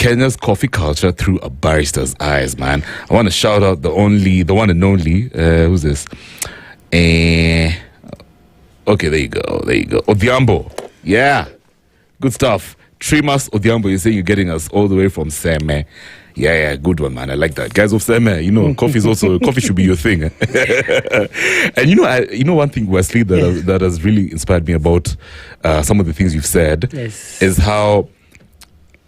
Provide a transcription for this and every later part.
Kenya's coffee culture through a barista's eyes, man. I want to shout out the one and only, who's this? Okay, there you go. Odhiambo. Yeah, good stuff. Trimas Odhiambo, you say you're getting us all the way from Seme. Yeah, good one, man. I like that. Guys of Seme, coffee should be your thing. And one thing, Wesley, that has really inspired me about some of the things you've said is how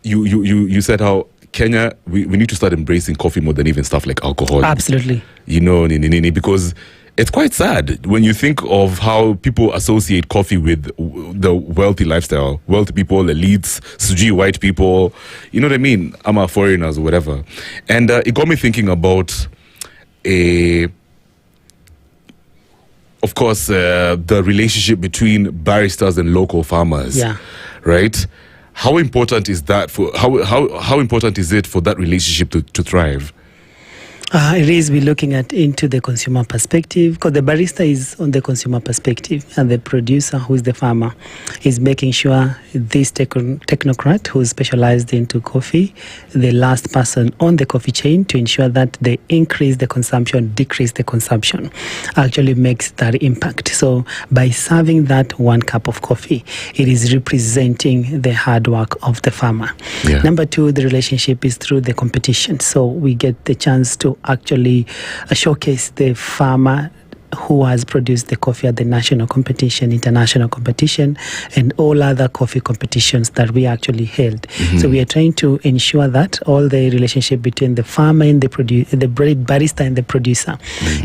you said how Kenya, we need to start embracing coffee more than even stuff like alcohol. Absolutely. Because it's quite sad when you think of how people associate coffee with the wealthy lifestyle, wealthy people, elites, Suji white people, you know what I mean? Foreigners or whatever. And it got me thinking about the relationship between baristas and local farmers. Yeah. Right? How important is that how important is it for that relationship to thrive? It is. We're looking into the consumer perspective, because the barista is on the consumer perspective, and the producer, who is the farmer, is making sure this technocrat who is specialized into coffee, the last person on the coffee chain, to ensure that they increase the consumption, decrease the consumption, actually makes that impact. So by serving that 1 cup of coffee, it is representing the hard work of the farmer. Yeah. Number 2, the relationship is through the competition. So we get the chance to actually showcase the farmer who has produced the coffee at the national competition, international competition, and all other coffee competitions that we actually held. Mm-hmm. So we are trying to ensure that all the relationship between the farmer and the barista and the producer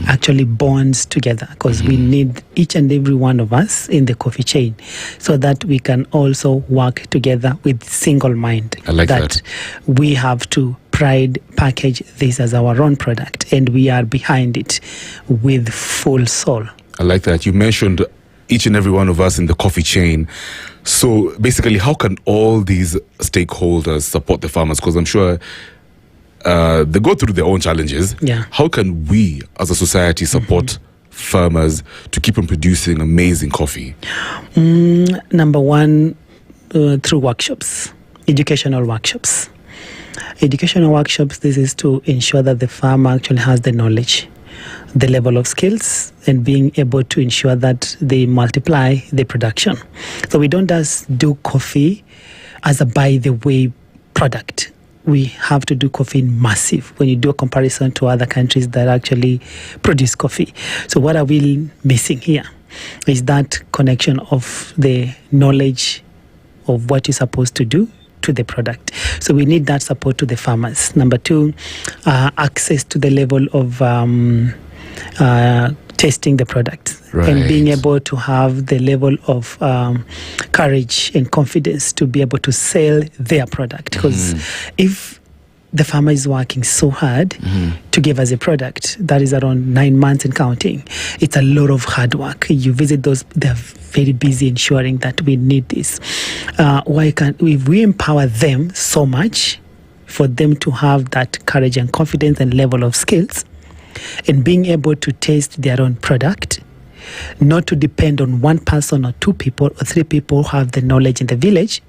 actually bonds together, because we need each and every one of us in the coffee chain, so that we can also work together with single mind. I like that. We have to package this as our own product, and we are behind it with full soul. I like that. You mentioned each and every one of us in the coffee chain. So basically, how can all these stakeholders support the farmers? Because I'm sure they go through their own challenges. Yeah. How can we as a society support farmers to keep on producing amazing coffee? Number 1, through workshops, educational workshops. Educational workshops, this is to ensure that the farmer actually has the knowledge, the level of skills, and being able to ensure that they multiply the production. So we don't just do coffee as a by-the-way product. We have to do coffee in massive when you do a comparison to other countries that actually produce coffee. So what are we missing here is that connection of the knowledge of what you're supposed to do to the product. So we need that support to the farmers. Number 2, access to the level of testing the product, and being able to have the level of courage and confidence to be able to sell their product. Because if the farmer is working so hard to give us a product that is around 9 months and counting, it's a lot of hard work. You visit those, they're very busy ensuring that we need this. If we empower them so much for them to have that courage and confidence and level of skills, and being able to taste their own product, not to depend on one person or 2 people or 3 people who have the knowledge in the village,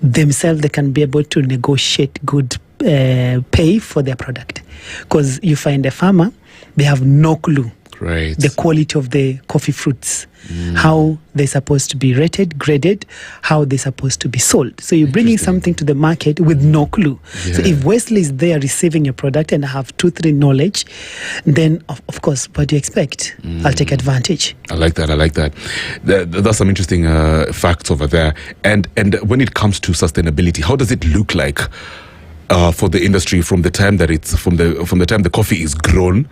themselves they can be able to negotiate good pay for their product. Because you find a farmer, they have no clue the quality of the coffee fruits, how they're supposed to be rated, graded, how they're supposed to be sold. So you're bringing something to the market with no clue. Yeah. So if Wesley is there receiving your product and have 2-3 knowledge, then of course, what do you expect? I'll take advantage. I like that. That's some interesting facts over there. And when it comes to sustainability, how does it look like for the industry from the time that it's from the time the coffee is grown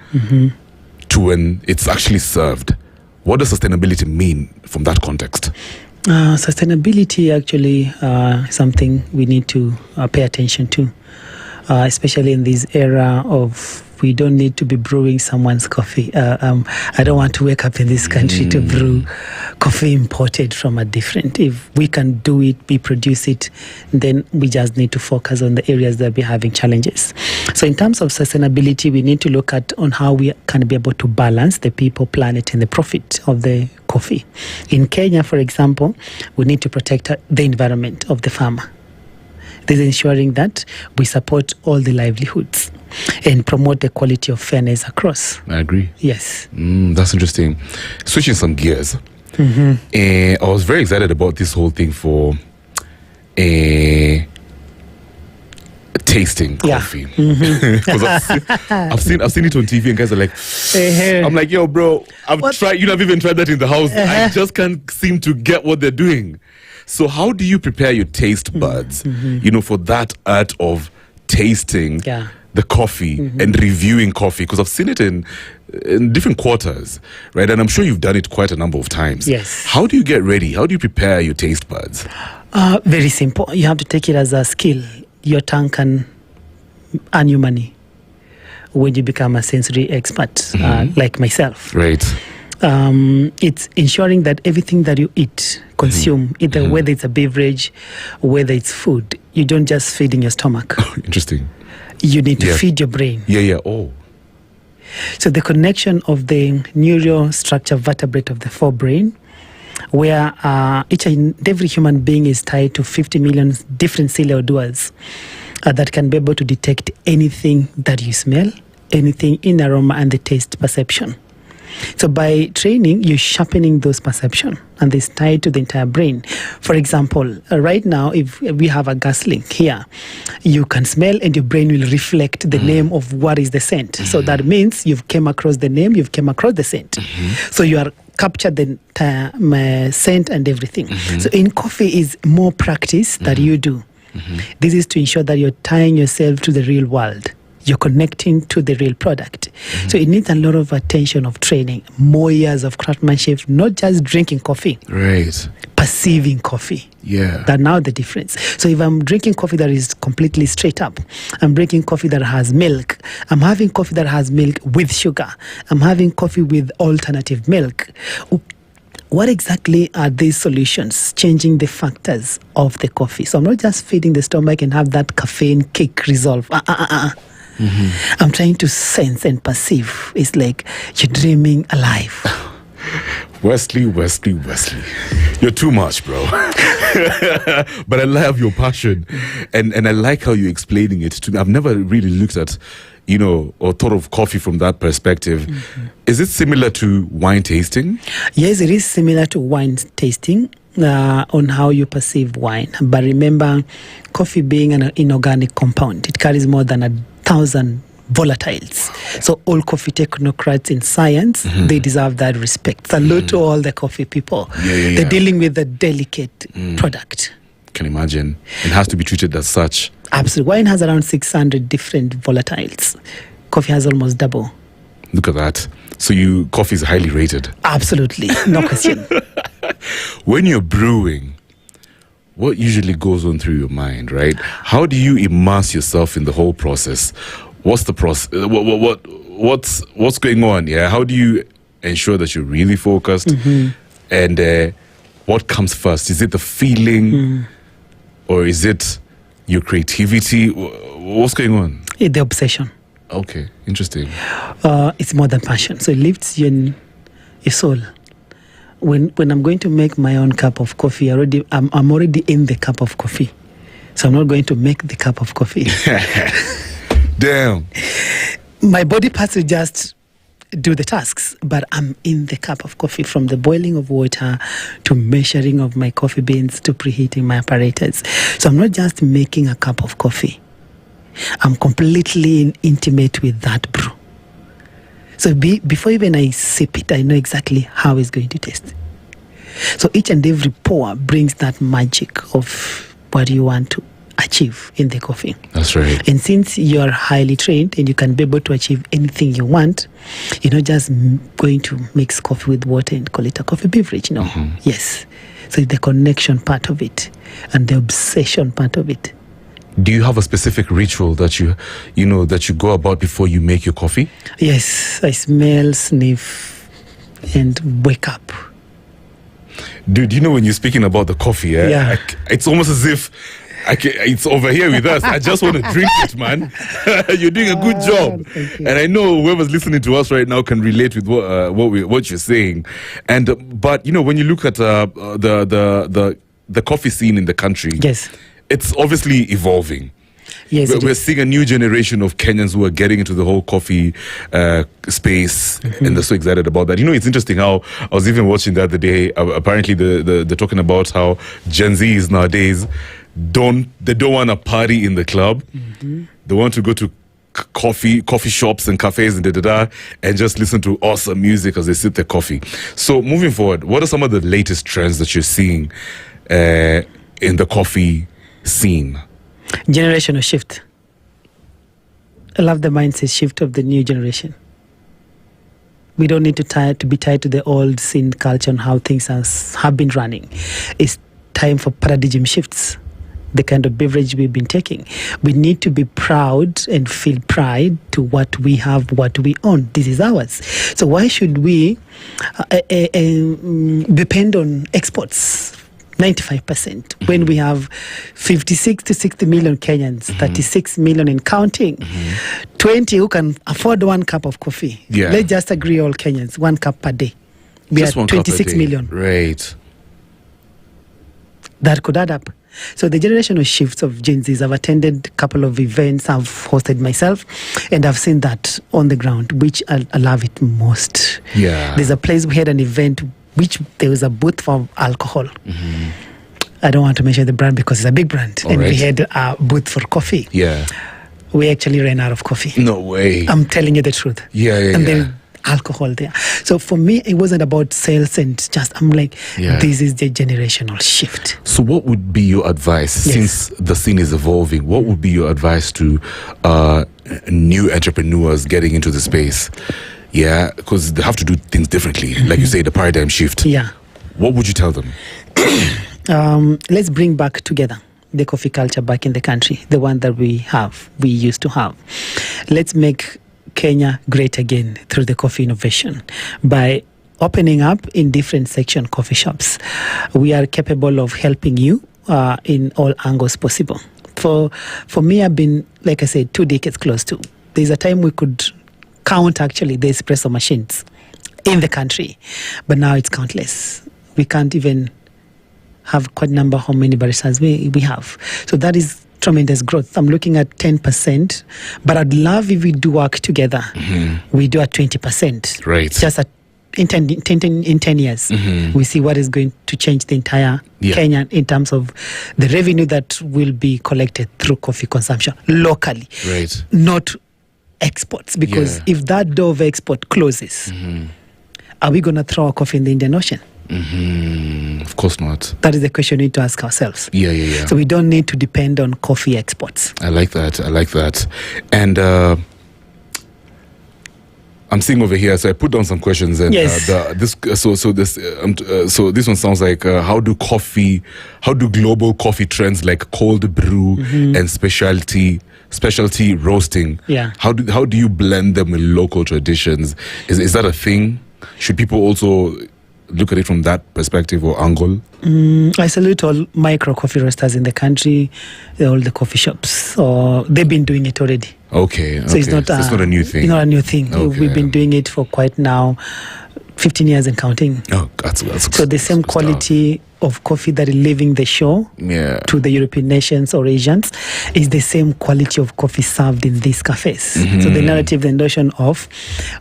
to when it's actually served? What does sustainability mean from that context? Sustainability actually something we need to pay attention to, especially in this era of we don't need to be brewing someone's coffee. I don't want to wake up in this country to brew coffee imported from a different. If we can do it, we produce it, then we just need to focus on the areas that we're having challenges. So in terms of sustainability, we need to look at on how we can be able to balance the people, planet, and the profit of the coffee. In Kenya, for example, we need to protect the environment of the farmer. This is ensuring that we support all the livelihoods and promote the quality of fairness across. I agree. Yes. That's interesting. Switching some gears. I was very excited about this whole thing for tasting coffee. Because I've seen it on TV and guys are like, I'm like, yo, bro, I've tried, I've even tried that in the house. I just can't seem to get what they're doing. So how do you prepare your taste buds, for that art of tasting the coffee and reviewing coffee? Because I've seen it in different quarters, right? And I'm sure you've done it quite a number of times. Yes. How do you get ready? How do you prepare your taste buds? Very simple. You have to take it as a skill. Your tongue can earn you money when you become a sensory expert, like myself. Right. It's ensuring that everything that you eat, consume, either whether it's a beverage, whether it's food, you don't just feed in your stomach. Interesting. You need to feed your brain. Oh. So the connection of the neural structure vertebrate of the forebrain, where each and every human being is tied to 50 million different cellular doors that can be able to detect anything that you smell, anything in aroma, and the taste perception. So by training, you're sharpening those perception, and it's tied to the entire brain. For example, right now, if we have a gas link here, you can smell and your brain will reflect the name of what is the scent. So that means you've came across the name, you've came across the scent. So you are captured the scent and everything. So in coffee is more practice that you do. This is to ensure that you're tying yourself to the real world. You're connecting to the real product. So it needs a lot of attention of training, more years of craftsmanship, not just drinking coffee. Right. Perceiving coffee. Yeah. That's now the difference. So if I'm drinking coffee that is completely straight up, I'm drinking coffee that has milk, I'm having coffee that has milk with sugar, I'm having coffee with alternative milk. What exactly are these solutions changing the factors of the coffee? So I'm not just feeding the stomach and have that caffeine kick resolve. I'm trying to sense and perceive. It's like you're dreaming alive. Wesley. You're too much, bro. But I love your passion. And I like how you're explaining it to me. I've never really looked at, or thought of coffee from that perspective. Is it similar to wine tasting? Yes, it is similar to wine tasting. On how you perceive wine. But remember, coffee being an inorganic compound, it carries more than 1,000 volatiles. So all coffee technocrats in science, they deserve that respect. Salute to all the coffee people. They're dealing with a delicate product. Can imagine. It has to be treated as such. Absolutely. Wine has around 600 different volatiles. Coffee has almost double. Look at that. So coffee is highly rated. Absolutely. No question. When you're brewing, what usually goes on through your mind, right? How do you immerse yourself in the whole process? What's the process? What's going on? Yeah. How do you ensure that you're really focused? And what comes first? Is it the feeling, or is it your creativity? What's going on? The obsession. Okay, interesting. It's more than passion. So it lifts your soul. When I'm going to make my own cup of coffee, I'm already in the cup of coffee. So I'm not going to make the cup of coffee. Damn. My body parts will just do the tasks, but I'm in the cup of coffee, from the boiling of water to measuring of my coffee beans to preheating my apparatus. So I'm not just making a cup of coffee. I'm completely intimate with that brew. So before even I sip it, I know exactly how it's going to taste. So each and every pour brings that magic of what you want to achieve in the coffee. That's right. And since you're highly trained and you can be able to achieve anything you want, you're not just going to mix coffee with water and call it a coffee beverage. No. Yes. So the connection part of it and the obsession part of it. Do you have a specific ritual that you go about before you make your coffee? Yes, I smell, sniff, and wake up. Dude, when you're speaking about the coffee, it's almost as if it's over here with us. I just want to drink it, man. You're doing a good job. You. And I know whoever's listening to us right now can relate with what you're saying. But when you look at the coffee scene in the country, yes, it's obviously evolving. Yes, We're seeing a new generation of Kenyans who are getting into the whole coffee space, and they're so excited about that. It's interesting how I was even watching the other day. Apparently, they're talking about how Gen Zs nowadays don't want to party in the club. They want to go to coffee shops and cafes and and just listen to awesome music as they sip their coffee. So, moving forward, what are some of the latest trends that you're seeing in the coffee scene? Generational shift. I love the mindset shift of the new generation. We don't need to be tied to the old scene culture and how things have been running. It's time for paradigm shifts. The kind of beverage we've been taking. We need to be proud and feel pride to what we have, what we own. This is ours. So why should we depend on exports? 95% when we have 56 to 60 million Kenyans, 36 million and counting, 20 who can afford 1 cup of coffee. Yeah. Let's just agree, all Kenyans, 1 cup per day. We Just are 26 million. Right. That could add up. So the generational shifts of Gen Zs, I've attended a couple of events, I've hosted myself, and I've seen that on the ground, which I love it most. Yeah. There's a place we had an event which there was a booth for alcohol. I don't want to mention the brand because it's a big brand. All and right. we had a booth for coffee. Yeah. We actually ran out of coffee. No way. I'm telling you the truth. Yeah. And there's alcohol there. So for me, it wasn't about sales and I'm like, this is the generational shift. So what would be your advice, since the scene is evolving, what would be your advice to new entrepreneurs getting into the space? Yeah, because they have to do things differently. Like you say, the paradigm shift. Yeah. What would you tell them? Let's bring back together the coffee culture back in the country, the one that we used to have. Let's make Kenya great again through the coffee innovation by opening up in different section coffee shops. We are capable of helping you in all angles possible. For me, I've been, like I said, 2 decades close to. There's a time we could count actually the espresso machines in the country, but now it's countless. We can't even have quite number how many baristas we have. So that is tremendous growth. I'm looking at 10%, but I'd love if we do work together. We do at 20%. Right. Just in 10 years, we see what is going to change the entire Kenya in terms of the revenue that will be collected through coffee consumption locally. Right. Not exports, because if that door of export closes, are we going to throw our coffee in the Indian Ocean? Of course not. That is the question we need to ask ourselves. Yeah. So we don't need to depend on coffee exports. I like that. And I'm seeing over here, so I put down some questions, and this one sounds like how do global coffee trends like cold brew and specialty roasting, how do you blend them with local traditions? Is that a thing? Should people also look at it from that perspective or angle? I salute all micro coffee roasters in the country, all the coffee shops. So they've been doing it already. Okay. So it's not a new thing. It's not a new thing. Okay. We've been doing it for quite now 15 years and counting. Oh, that's so the same quality of coffee that is leaving the shore to the European nations or Asians is the same quality of coffee served in these cafes. So the narrative, the notion of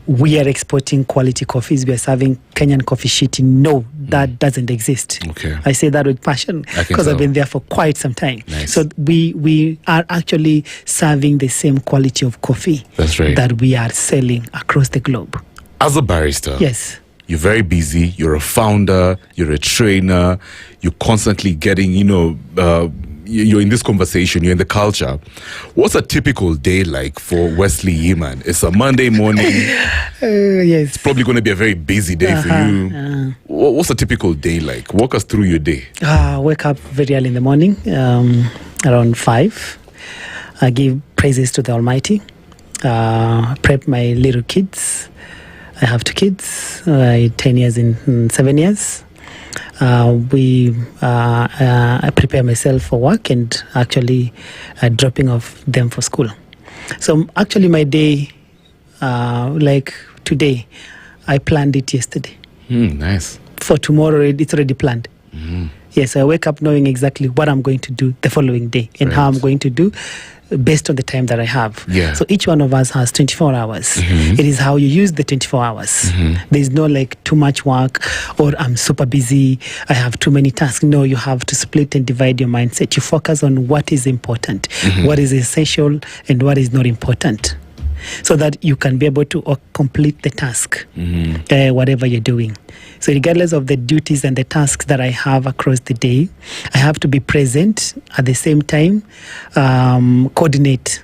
we are exporting quality coffees, we are serving Kenyan coffee shitty, no, that doesn't exist. Okay. I say that with passion because I've been there for quite some time. Nice. So we are actually serving the same quality of coffee that we are selling across the globe. As a barista, yes, you're very busy, you're a founder, you're a trainer, you're constantly getting, you're in this conversation, you're in the culture. What's a typical day like for Wesley Yeaman? It's a Monday morning. Yes. It's probably going to be a very busy day for you. What's a typical day like? Walk us through your day. Wake up very early in the morning, around 5. I give praises to the Almighty. Prep my little kids. I have 2 kids, 10 years and 7 years. I prepare myself for work and actually dropping off them for school. So actually my day, like today, I planned it yesterday. Nice. For tomorrow, it's already planned. Yes, I wake up knowing exactly what I'm going to do the following day and how I'm going to do based on the time that I have. Yeah. So each one of us has 24 hours. It is how you use the 24 hours. There's no like too much work or I'm super busy, I have too many tasks. No, you have to split and divide your mindset. You focus on what is important, what is essential, and what is not important, so that you can be able to complete the task, whatever you're doing. So regardless of the duties and the tasks that I have across the day, I have to be present at the same time, coordinate.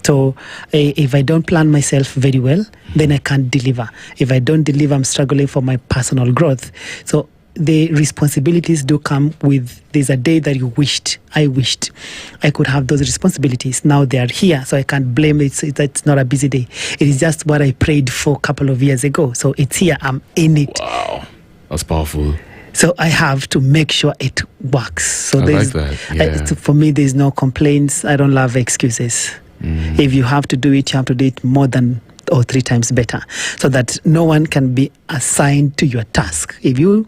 So if I don't plan myself very well, then I can't deliver. If I don't deliver, I'm struggling for my personal growth. So the responsibilities do come with, there's a day that I wished I could have those responsibilities. Now they are here, so I can't blame it. It's not a busy day. It is just what I prayed for a couple of years ago. So it's here, I'm in it. Wow, that's powerful. So I have to make sure it works. So I like that. Yeah. For me, there's no complaints. I don't love excuses. If you have to do it, you have to do it more than or 3 times better, so that no one can be assigned to your task. If you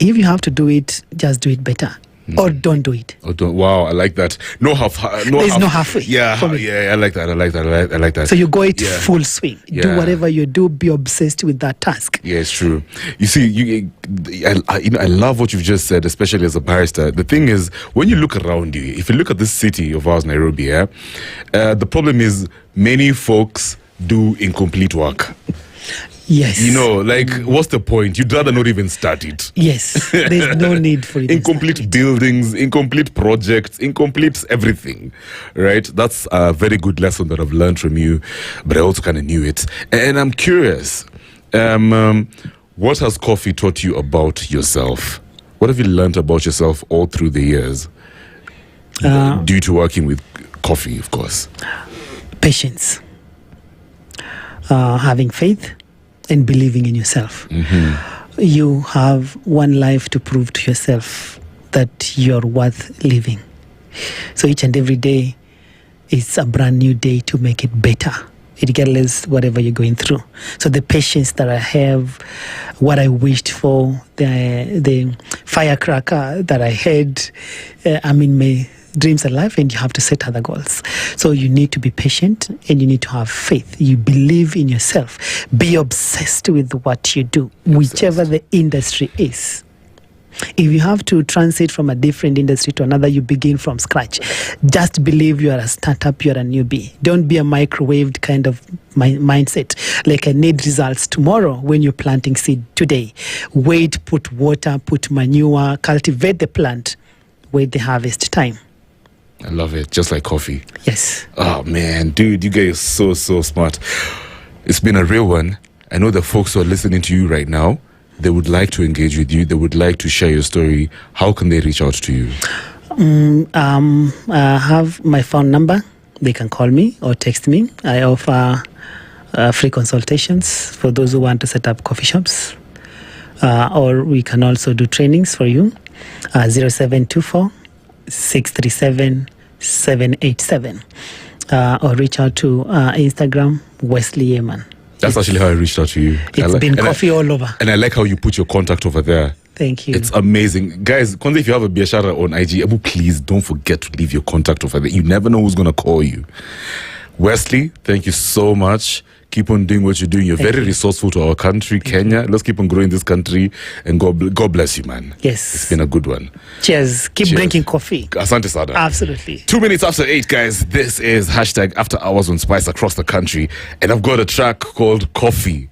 have to do it, just do it better, or don't do it. Wow, I like that. No halfway. Yeah, I like that. I like that. So you go it full swing. Do whatever you do. Be obsessed with that task. Yeah, it's true. You see, I love what you've just said, especially as a barista. The thing is, when you look around you, if you look at this city of ours, Nairobi, the problem is many folks do incomplete work. Yes. You know, like, what's the point? You'd rather not even start it. Yes. There's no need for it. Incomplete buildings, incomplete projects, incomplete everything. Right? That's a very good lesson that I've learned from you, but I also kind of knew it. And I'm curious, what has coffee taught you about yourself? What have you learned about yourself all through the years? Due to working with coffee, of course. Patience. Having faith and believing in yourself. You have one life to prove to yourself that you're worth living. So each and every day is a brand new day to make it better, regardless whatever you're going through. So the patience that I have, what I wished for, the firecracker that I had, my dreams are life, and you have to set other goals. So you need to be patient and you need to have faith. You believe in yourself. Be obsessed with what you do, whichever the industry is. If you have to transit from a different industry to another, you begin from scratch. Just believe you are a startup, you are a newbie. Don't be a microwaved kind of mindset. Like, I need results tomorrow when you're planting seed today. Wait, put water, put manure, cultivate the plant. Wait the harvest time. I love it. Just like coffee. Yes. Oh, man. Dude, you guys are so smart. It's been a real one. I know the folks who are listening to you right now, they would like to engage with you. They would like to share your story. How can they reach out to you? I have my phone number. They can call me or text me. I offer free consultations for those who want to set up coffee shops. Or we can also do trainings for you. 0724 637 787, or reach out to Instagram, Wesley Yeaman. That's actually how I reached out to you. It's been coffee all over. And I like how you put your contact over there. Thank you. It's amazing. Guys, if you have a biashara on IG, please don't forget to leave your contact over there. You never know who's going to call you. Wesley, thank you so much. Keep on doing what you're doing. You're very resourceful to our country, Kenya. Let's keep on growing this country, and God bless you, man. Yes. It's been a good one. Cheers. Keep drinking coffee. Asante sana. Absolutely. 2 minutes after 8, guys. This is #After Hours on Spice across the country. And I've got a track called Coffee